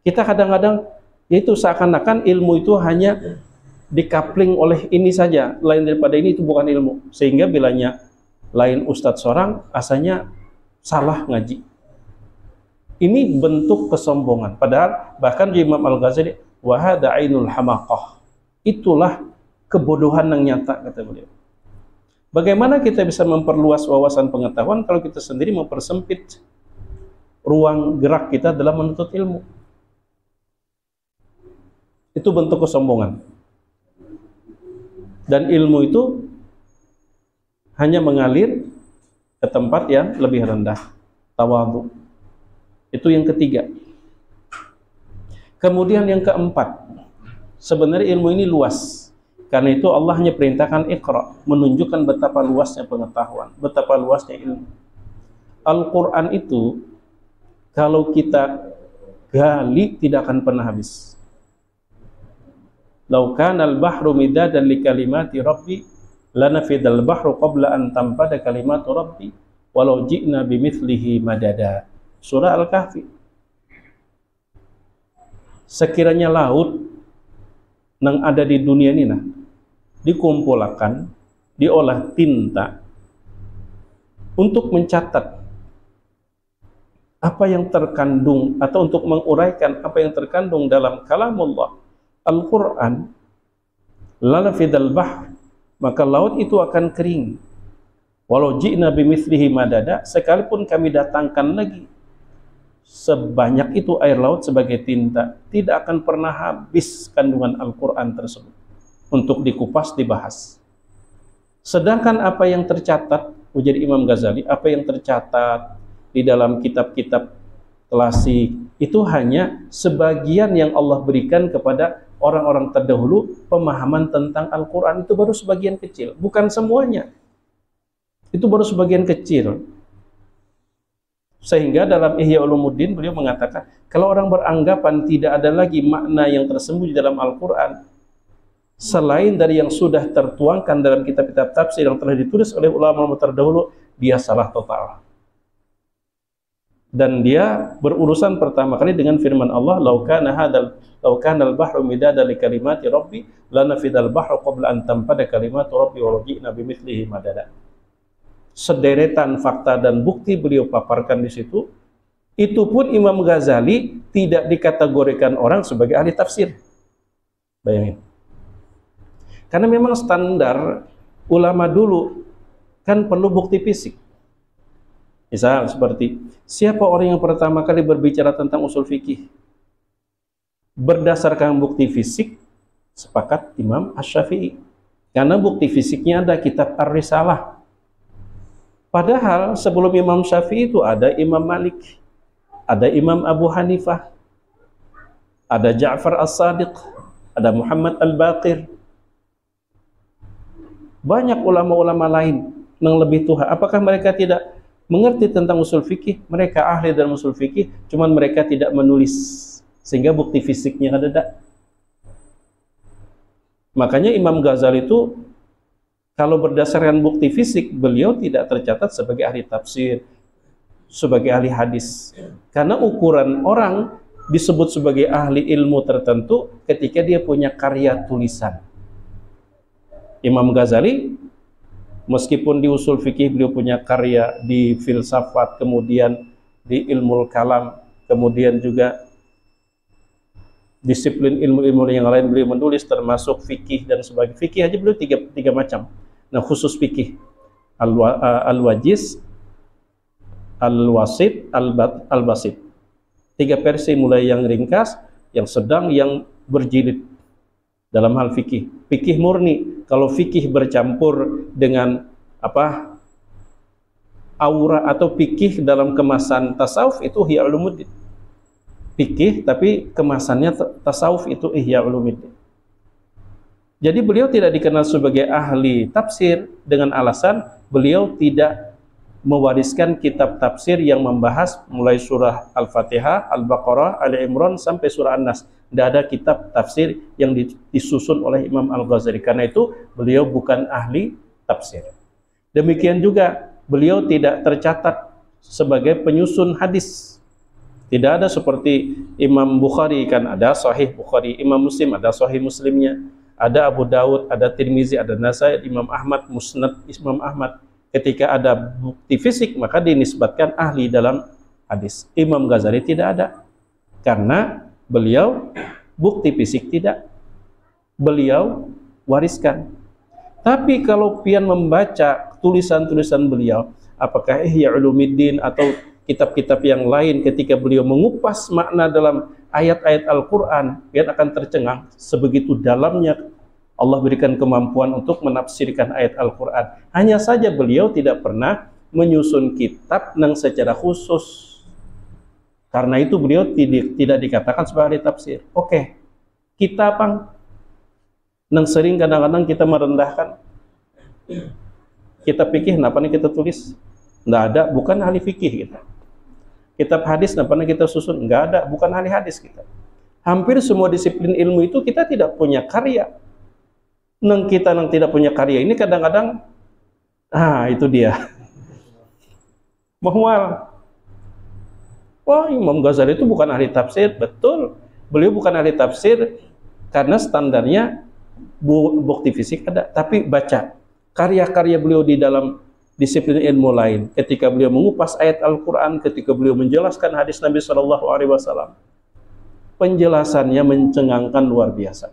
Kita kadang-kadang yaitu seakan-akan ilmu itu hanya dikapling oleh ini saja, lain daripada ini itu bukan ilmu. Sehingga bilanya lain ustadz seorang asalnya salah ngaji. Ini bentuk kesombongan. Padahal bahkan Imam Al-Ghazali wahada ainul hamaqah. Itulah kebodohan yang nyata, kata beliau. Bagaimana kita bisa memperluas wawasan pengetahuan kalau kita sendiri mempersempit ruang gerak kita dalam menuntut ilmu? Itu bentuk kesombongan. Dan ilmu itu hanya mengalir ke tempat yang lebih rendah, tawadhu. Itu yang ketiga. Kemudian yang keempat, sebenarnya ilmu ini luas. Karena itu Allah hanya perintahkan Iqra, menunjukkan betapa luasnya pengetahuan, betapa luasnya ilmu. Al-Quran itu kalau kita gali tidak akan pernah habis. Lau kana al-bahru midadan li kalimati rabbi lanafidal bahru qabla an tanfada kalimatu rabbi walau ji'na bimithlihi madada. Surah Al-Kahfi. Sekiranya laut yang ada di dunia ini dikumpulkan, diolah tinta untuk mencatat apa yang terkandung atau untuk menguraikan apa yang terkandung dalam kalamullah Al-Quran, lanafidal bahr, maka laut itu akan kering. Walau ji'na bimithlihi madada, sekalipun kami datangkan lagi sebanyak itu air laut sebagai tinta, tidak akan pernah habis kandungan Al-Quran tersebut untuk dikupas, dibahas. Sedangkan apa yang tercatat, ujar Imam Ghazali, apa yang tercatat di dalam kitab-kitab klasik itu hanya sebagian yang Allah berikan kepada orang-orang terdahulu. Pemahaman tentang Al-Quran itu baru sebagian kecil, bukan semuanya. Itu baru sebagian kecil. Sehingga dalam Ihya Ulumuddin beliau mengatakan, kalau orang beranggapan tidak ada lagi makna yang tersembunyi dalam Al-Quran selain dari yang sudah tertuangkan dalam kitab-kitab tafsir yang telah ditulis oleh ulama terdahulu, dia salah total. dan dia berurusan pertama kali dengan firman Allah, "Lau kana al-bahru midadan li kalimati rabbi lanafidal bahru qabla an tanfada kalimatu rabbi wa ji'na bimithlihi madada." Sederetan fakta dan bukti beliau paparkan di situ. Itu pun Imam Ghazali tidak dikategorikan orang sebagai ahli tafsir. Bayangin. Karena memang standar ulama dulu kan perlu bukti fisik. Misal seperti, siapa orang yang pertama kali berbicara tentang usul fikih? Berdasarkan bukti fisik, sepakat Imam Asy-Syafi'i. Karena bukti fisiknya ada kitab Ar-Risalah. Padahal sebelum Imam Syafi'i itu ada Imam Malik, ada Imam Abu Hanifah, ada Ja'far As-Sadiq, ada Muhammad Al-Baqir. Banyak ulama-ulama lain yang lebih tua. Apakah mereka tidak mengerti tentang usul fikih? Mereka ahli dalam usul fikih, cuman mereka tidak menulis, sehingga bukti fisiknya ada. Makanya Imam Ghazali itu kalau berdasarkan bukti fisik, beliau tidak tercatat sebagai ahli tafsir, sebagai ahli hadis. Karena ukuran orang disebut sebagai ahli ilmu tertentu ketika dia punya karya tulisan. Imam Ghazali, meskipun di usul fikih beliau punya karya di filsafat, kemudian di ilmu kalam, kemudian juga disiplin ilmu-ilmu yang lain beliau menulis, termasuk fikih dan sebagainya. Fikih aja beliau tiga macam. Nah, khusus fikih, al-wajiz, al-wasit, al-basit. 3 versi, mulai yang ringkas, yang sedang, yang berjilid dalam hal fikih. Fikih murni, kalau fikih bercampur dengan aura atau fikih dalam kemasan tasawuf, itu Ihya Ulumuddin. Fikih tapi kemasannya tasawuf, itu Ihya Ulumuddin. Jadi beliau tidak dikenal sebagai ahli tafsir dengan alasan beliau tidak mewariskan kitab tafsir yang membahas mulai surah Al-Fatihah, Al-Baqarah, Ali Imran sampai surah An-Nas. Tidak ada kitab tafsir yang disusun oleh Imam Al-Ghazali. Karena itu beliau bukan ahli tafsir. Demikian juga beliau tidak tercatat sebagai penyusun hadis. Tidak ada seperti Imam Bukhari, kan ada Sahih Bukhari, Imam Muslim ada Sahih Muslimnya, ada Abu Dawud, ada Tirmizi, ada Nasai, Imam Ahmad, Musnad Imam Ahmad. Ketika ada bukti fisik, maka dinisbatkan ahli dalam hadis. Imam Ghazali tidak ada, karena beliau bukti fisik tidak beliau wariskan. Tapi kalau pian membaca tulisan-tulisan beliau, apakah Ihya Ulumuddin atau kitab-kitab yang lain, ketika beliau mengupas makna dalam ayat-ayat Al-Quran, pian akan tercengang sebegitu dalamnya Allah berikan kemampuan untuk menafsirkan ayat Al-Quran. Hanya saja beliau tidak pernah menyusun kitab yang secara khusus. Karena itu beliau tidak dikatakan sebagai ahli tafsir. Oke, kita yang sering kadang-kadang kita merendahkan. Kita fikih, kenapa kita tulis? Nggak ada, bukan ahli fikih kita. Kitab hadis, kenapa kita susun? Nggak ada, bukan ahli hadis kita. Hampir semua disiplin ilmu itu kita tidak punya karya. Kita yang tidak punya karya ini kadang-kadang, itu dia. Muhwal. Wah, Imam Ghazali itu bukan ahli tafsir. Betul, beliau bukan ahli tafsir karena standarnya bukti fisik ada. Tapi baca karya-karya beliau di dalam disiplin ilmu lain. Ketika beliau mengupas ayat Al-Quran, ketika beliau menjelaskan hadis Nabi SAW, penjelasannya mencengangkan luar biasa.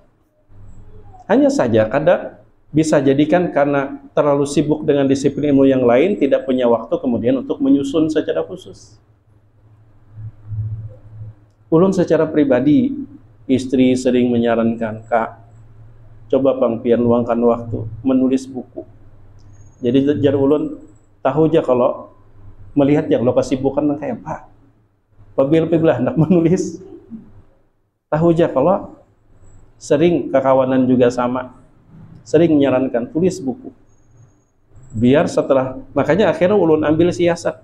Hanya saja kadang bisa jadikan karena terlalu sibuk dengan disiplin ilmu yang lain, tidak punya waktu kemudian untuk menyusun secara khusus. Ulun secara pribadi, istri sering menyarankan, Kak, coba pian luangkan waktu menulis buku. Jadi jar ulun tahu aja kalau melihat yang lo kesibukan kayak Pak, pabil-pabil hendak menulis. Tahu aja kalau sering kekawanan juga sama, sering menyarankan tulis buku. Biar setelah, makanya akhirnya ulun ambil siasat.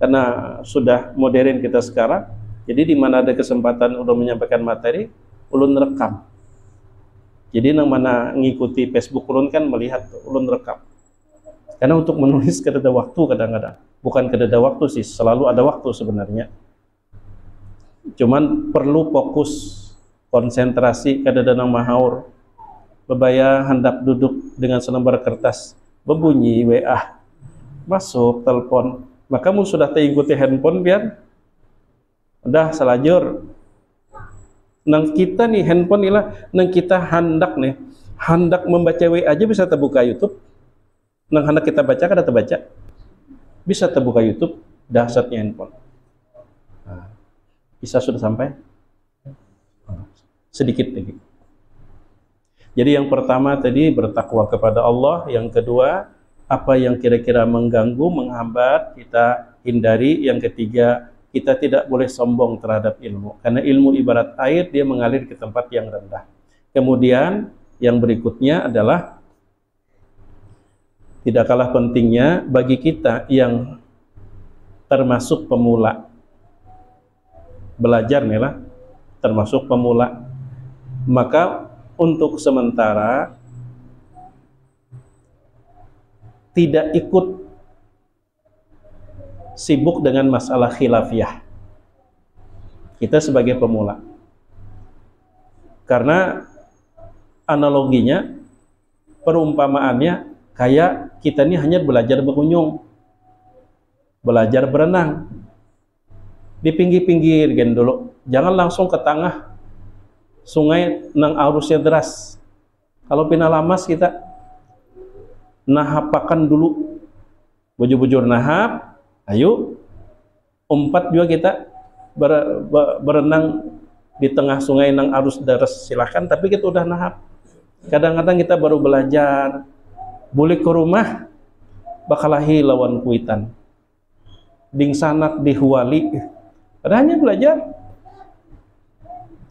Karena sudah modern kita sekarang, jadi di mana ada kesempatan ulun menyampaikan materi, ulun rekam. Jadi yang mana ngikuti Facebook ulun kan melihat ulun rekam. Karena untuk menulis kada waktu kadang-kadang. Bukan kada waktu sih, selalu ada waktu sebenarnya. Cuman perlu fokus, konsentrasi, kada nang mahaur. Bebaya hendak duduk dengan selembar kertas, berbunyi WA, masuk telepon, maka mun sudah ikuti handphone biar udah selajur. Nang kita nih handphone ilah, nang kita hendak membaca WA aja bisa terbuka YouTube. Nang hendak kita baca kada terbaca, bisa terbuka YouTube, dahsyatnya handphone. Nah, bisa sudah sampai sedikit lagi. Jadi yang pertama tadi bertakwa kepada Allah, yang kedua apa yang kira-kira mengganggu, menghambat kita hindari, yang ketiga kita tidak boleh sombong terhadap ilmu, karena ilmu ibarat air, dia mengalir ke tempat yang rendah. Kemudian yang berikutnya adalah tidak kalah pentingnya bagi kita yang termasuk pemula, belajar nih lah, termasuk pemula, maka untuk sementara tidak ikut sibuk dengan masalah khilafiyah kita sebagai pemula, karena analoginya, perumpamaannya kayak kita ini hanya belajar berkunjung, belajar berenang di pinggir-pinggir gen dulu, jangan langsung ke tengah sungai nang arusnya deras. Kalau pina lamas kita nahapakan dulu, bujur-bujur nahap, ayo umpat juga kita berenang di tengah sungai nang arus deras, silahkan, tapi kita udah nahap. Kadang-kadang kita baru belajar, boleh ke rumah bakalahi lawan kuitan ding sanak di huwali, hanya belajar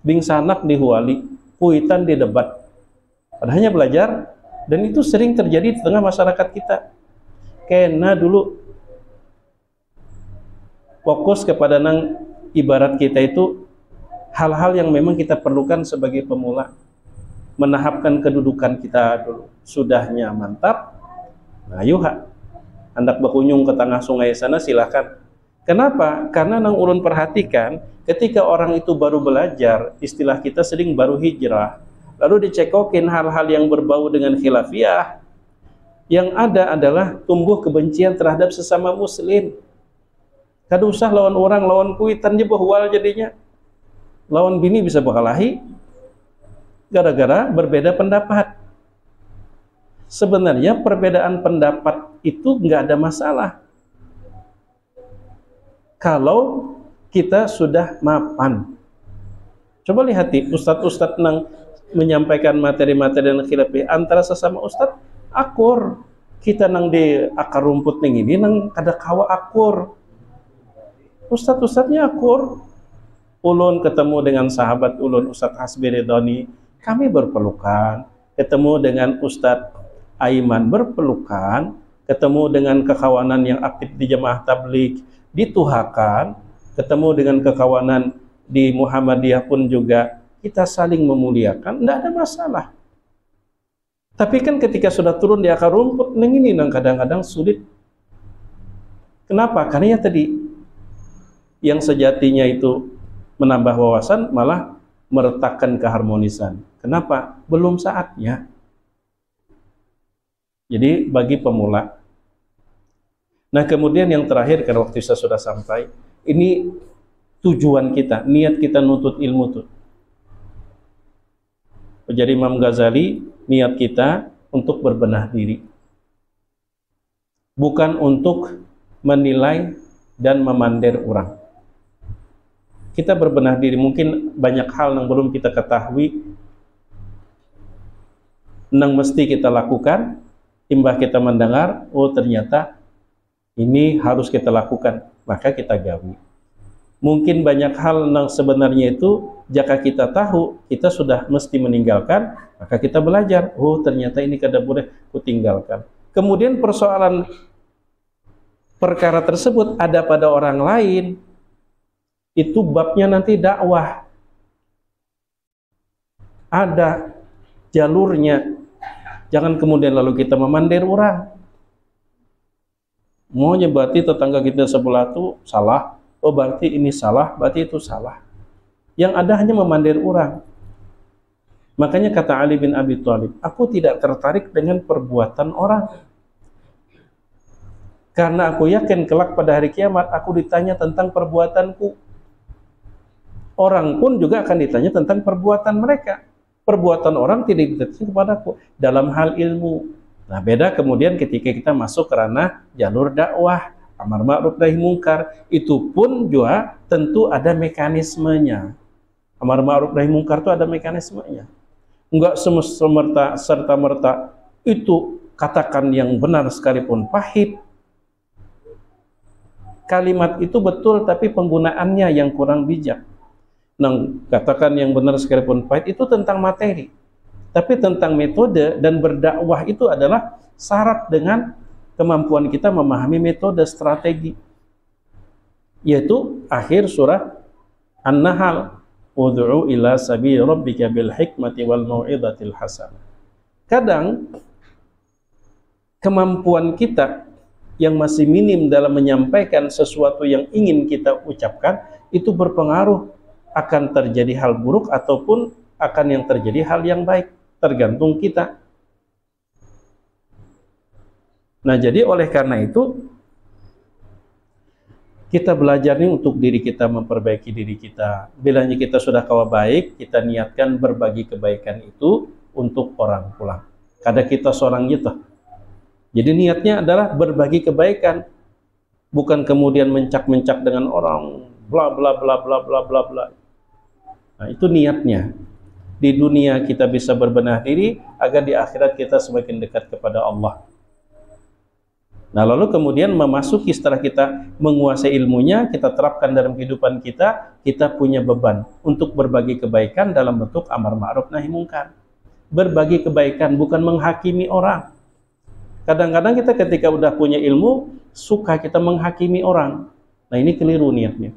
ding sanak di huwali, kuitan di debat, hanya belajar. Dan itu sering terjadi di tengah masyarakat kita. Karena dulu fokus kepada nang ibarat kita itu hal-hal yang memang kita perlukan sebagai pemula, menahapkan kedudukan kita dulu, sudahnya mantap. Nah yuk hendak berkunjung ke tengah sungai sana, silahkan. Kenapa? Karena nang ulun perhatikan, ketika orang itu baru belajar, istilah kita sering baru hijrah, lalu dicekokin hal-hal yang berbau dengan khilafiyah, yang ada adalah tumbuh kebencian terhadap sesama muslim. Kada usah lawan orang, lawan kuitan je bahwal jadinya, lawan bini bisa bakalahi gara-gara berbeda pendapat. Sebenarnya perbedaan pendapat itu nggak ada masalah kalau kita sudah mapan. Coba lihat ustadz-ustadz nang menyampaikan materi-materi dan khilafiyah antara sesama ustadz akur. Kita nang di akar rumput ning ini nang kada kawa akur, ustadz-ustadznya akur. Ulun ketemu dengan sahabat ulun Ustadz Hasbi Ridhani, kami berpelukan. Ketemu dengan Ustadz Aiman berpelukan. Ketemu dengan kekawanan yang aktif di jemaah tabligh dituhakan. Ketemu dengan kekawanan di Muhammadiyah pun juga kita saling memuliakan, tidak ada masalah. Tapi kan ketika sudah turun di akar rumput, ini nang kadang-kadang sulit. Kenapa? Karena ya tadi, yang sejatinya itu menambah wawasan malah meretakkan keharmonisan. Kenapa? Belum saatnya. Jadi bagi pemula. Nah kemudian yang terakhir, karena waktu kita sudah sampai, ini tujuan kita, niat kita nuntut ilmu tuh. Jadi Imam Ghazali, niat kita untuk berbenah diri, bukan untuk menilai dan memandir orang. Kita berbenah diri, mungkin banyak hal yang belum kita ketahui, yang mesti kita lakukan. Timbah kita mendengar, oh ternyata ini harus kita lakukan, maka kita gawi. Mungkin banyak hal yang sebenarnya itu jika kita tahu, kita sudah mesti meninggalkan, maka kita belajar, oh ternyata ini kada boleh kutinggalkan. Kemudian persoalan perkara tersebut ada pada orang lain, itu babnya nanti dakwah, ada jalurnya. Jangan kemudian lalu kita memandir orang. Maunya berarti tetangga kita sebelah itu salah, oh berarti ini salah, berarti itu salah. Yang ada hanya memandir orang. Makanya kata Ali bin Abi Thalib, aku tidak tertarik dengan perbuatan orang. Karena aku yakin kelak pada hari kiamat aku ditanya tentang perbuatanku. Orang pun juga akan ditanya tentang perbuatan mereka. Perbuatan orang tidak ditanya kepadaku dalam hal ilmu. Nah, beda kemudian ketika kita masuk ke ranah jalur dakwah, amar ma'ruf nahi mungkar, itu pun juga tentu ada mekanismenya. Amar ma'ruf nahi mungkar itu ada mekanismenya. Enggak serta-merta itu katakan yang benar sekalipun pahit. Kalimat itu betul tapi penggunaannya yang kurang bijak. Nah, katakan yang benar sekalipun pahit itu tentang materi. Tapi tentang metode dan berdakwah itu adalah syarat dengan kemampuan kita memahami metode strategi. Yaitu akhir surah An-Nahl, ud'u ila sabili rabbika bil hikmati wal mau'izatil hasanah. Kadang kemampuan kita yang masih minim dalam menyampaikan sesuatu yang ingin kita ucapkan itu berpengaruh akan terjadi hal buruk ataupun akan yang terjadi hal yang baik, tergantung kita. Nah, jadi oleh karena itu kita belajar nih untuk diri kita, memperbaiki diri kita. Bilanya kita sudah kawa baik, kita niatkan berbagi kebaikan itu untuk orang pulang. Kadang kita seorang gitu. Jadi niatnya adalah berbagi kebaikan, bukan kemudian mencak-mencak dengan orang, bla bla bla bla bla bla bla. Nah, itu niatnya. Di dunia kita bisa berbenah diri agar di akhirat kita semakin dekat kepada Allah. Nah, lalu kemudian memasuki setelah kita menguasai ilmunya, kita terapkan dalam kehidupan kita, kita punya beban untuk berbagi kebaikan dalam bentuk amar ma'ruf nahi mungkar. Berbagi kebaikan bukan menghakimi orang. Kadang-kadang kita ketika udah punya ilmu, suka kita menghakimi orang. Nah, ini keliru niatnya.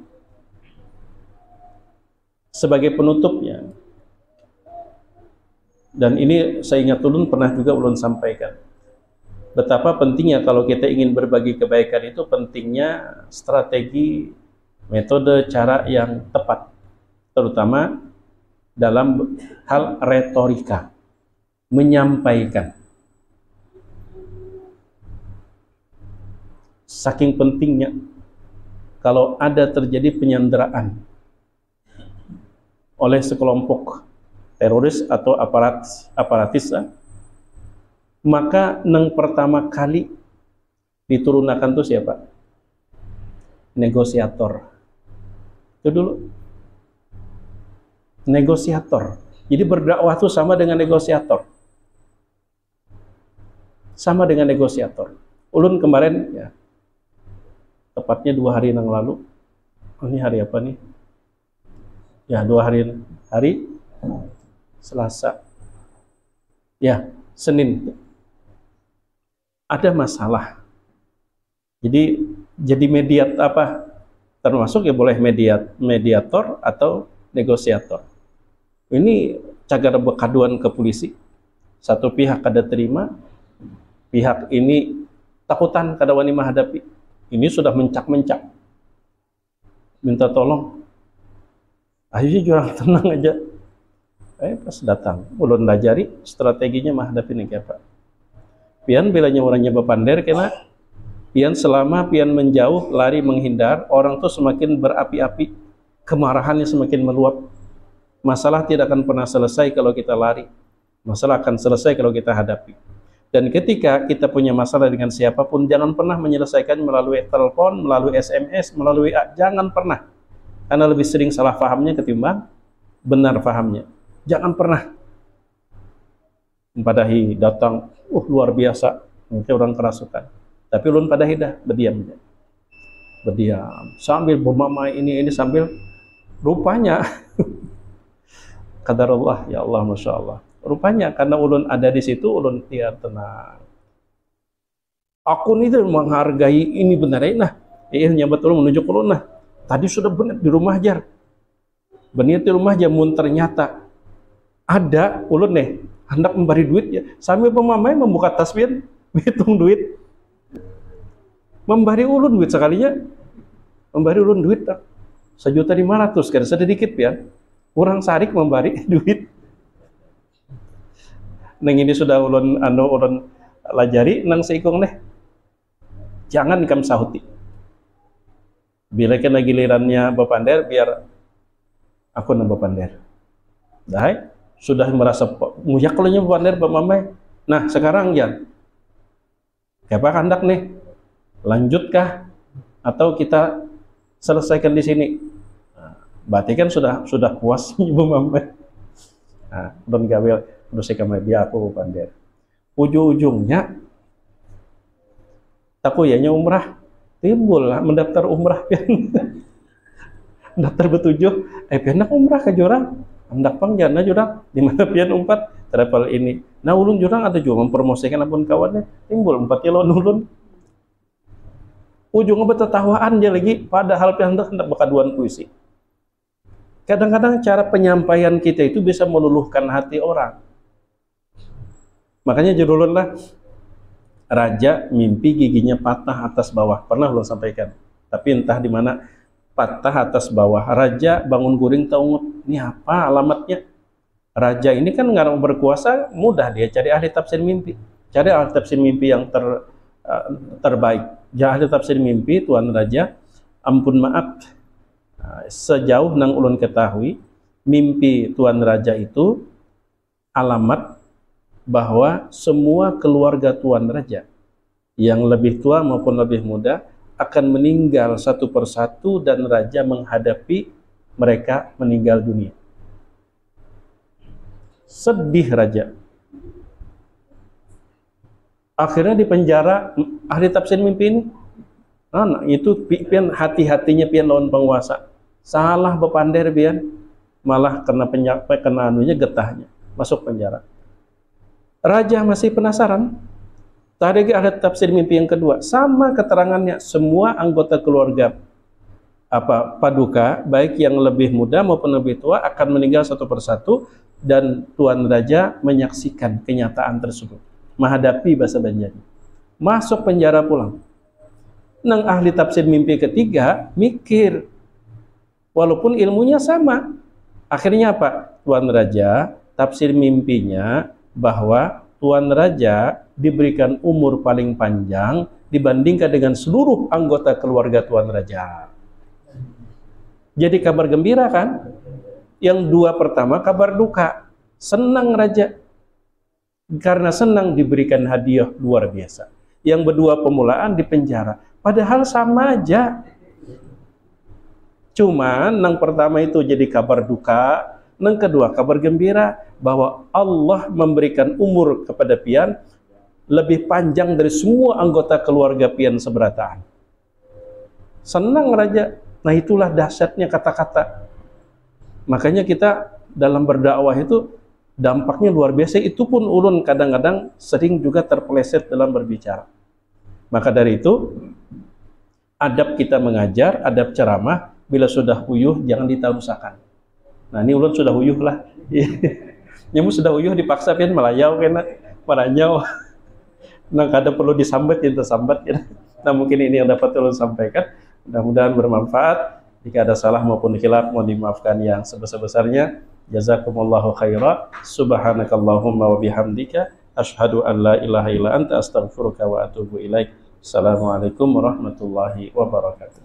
Sebagai penutupnya, dan ini saya ingat ulun pernah juga ulun sampaikan, betapa pentingnya kalau kita ingin berbagi kebaikan itu pentingnya strategi, metode, cara yang tepat, terutama dalam hal retorika, menyampaikan. Saking pentingnya kalau ada terjadi penyanderaan oleh sekelompok teroris atau aparatis, maka yang pertama kali diturunkan itu siapa? Negosiator. Itu dulu. Negosiator. Jadi berdakwah itu sama dengan negosiator. Sama dengan negosiator. Ulun kemarin, ya, tepatnya 2 hari yang lalu. Oh, ini hari apa nih? Ya, 2 hari Selasa. Ya, Senin. Ada masalah. Jadi mediat apa? Termasuk ya boleh mediator atau negosiator. Ini cagar bekaduan ke polisi. Satu pihak kada terima, pihak ini takutan kada wani menghadapi. Ini sudah mencak-mencak. Minta tolong. Akhirnya jurang tenang aja. Pas datang, ulun belajar strateginya menghadapi ini apa. Pian bilanya orangnya bepander kena. Pian selama pian menjauh, lari menghindar, orang tuh semakin berapi-api, kemarahannya semakin meluap. Masalah tidak akan pernah selesai kalau kita lari. Masalah akan selesai kalau kita hadapi. Dan ketika kita punya masalah dengan siapapun, jangan pernah menyelesaikan melalui telepon, melalui SMS, melalui WA, jangan pernah. Karena lebih sering salah pahamnya ketimbang benar pahamnya. Jangan pernah. Padahi datang, luar biasa, mungkin orang kerasukan. Tapi ulun padahi dah, berdiam. Sambil bermamai ini sambil rupanya, qadarullah, ya Allah, Masya Allah. Rupanya karena ulun ada di situ, ulun tiar tenang. Aku ini menghargai ini benar nah. Nyambat ulun menunjuk ulun nah. Tadi sudah benar di rumah jar. Benar di rumah jamun ternyata ada ulun nih hendak memberi duit ya. Sambil pemamai membuka tasbih, hitung duit. Membari ulun duit sekalinya, membari ulun duit 1.500.000 kan sedikit pian. Kurang sarik membari duit. Neng ini sudah ulun ulun lajari nang seikong neh. Jangan kam sahuti. Bila kena gilirannya bapander biar aku nang bapander. Dah, sudah merasa nguyak kalau nya bapander bapamai. Nah, sekarang ya. Siapa kandak nih? Lanjutkah atau kita selesaikan di sini? Nah, berarti kan sudah puas ibu mama. Nah, don gawel terus kamar dia aku pandai. Ujung-ujungnya takuyanya umrah timbul lah mendaftar umrah pian. Daftar betujuh, pian nak umrah ke jurang. Hendak pangjana jurang di mana pian umpat travel ini. Nah ulun jurang ada juga mempromosikan apun kawannya timbul 4 kilo ulun. Ujungnya bertetawaan dia lagi, padahal hendak bakaduan puisi. Kadang-kadang cara penyampaian kita itu bisa meluluhkan hati orang. Makanya judulun lah, raja mimpi giginya patah atas bawah. Pernah lo sampaikan, tapi entah di mana patah atas bawah. Raja bangun guring taungut, ini apa alamatnya? Raja ini kan nggak mau berkuasa, mudah dia cari ahli tafsir mimpi. Cari ahli tafsir mimpi yang terbaik. Ahli tafsir mimpi, Tuan Raja, ampun maaf, sejauh nang ulun ketahui, mimpi Tuan Raja itu alamat bahwa semua keluarga Tuan Raja yang lebih tua maupun lebih muda akan meninggal satu persatu dan Raja menghadapi mereka meninggal dunia. Sedih Raja. Akhirnya di penjara ahli tafsir mimpi ini. Nah, itu pian hati-hatinya pian lawan penguasa. Salah bepander pian, malah kena anunya getahnya, masuk penjara. Raja masih penasaran. Tadi ahli tafsir mimpi yang kedua, sama keterangannya, semua anggota keluarga paduka, baik yang lebih muda maupun lebih tua akan meninggal satu persatu dan Tuan Raja menyaksikan kenyataan tersebut. Menghadapi bahasa Banjari, masuk penjara pulang. Nang ahli tafsir mimpi ketiga mikir, walaupun ilmunya sama, akhirnya apa? Tuan Raja tafsir mimpinya bahwa Tuan Raja diberikan umur paling panjang dibandingkan dengan seluruh anggota keluarga Tuan Raja. Jadi kabar gembira kan? Yang dua pertama kabar duka. Senang Raja. Karena senang diberikan hadiah luar biasa. Yang berdua pemulaan di penjara. Padahal sama aja. Cuman yang pertama itu jadi kabar duka. Yang kedua kabar gembira. Bahwa Allah memberikan umur kepada pian lebih panjang dari semua anggota keluarga pian seberataan. Senang Raja. Nah itulah dahsyatnya kata-kata. Makanya kita dalam berdakwah itu dampaknya luar biasa. Itu pun ulun kadang-kadang sering juga terpeleset dalam berbicara. Maka dari itu adab kita mengajar, adab ceramah, bila sudah uyuh jangan ditarusakan. Nah ini ulun sudah uyuh lah. Nyamu sudah uyuh dipaksa pian melayau kena meranyau. Nah kadang perlu disambat ya tersambat ya. Nah mungkin ini yang dapat ulun sampaikan. Mudah-mudahan bermanfaat. Jika ada salah maupun khilaf mohon dimaafkan yang sebesar-besarnya. Jazakumullahu khairan. Subhanakallahumma wa bihamdika asyhadu an la ilaha illa anta astaghfiruka wa atubu ilaik. Assalamualaikum warahmatullahi wabarakatuh.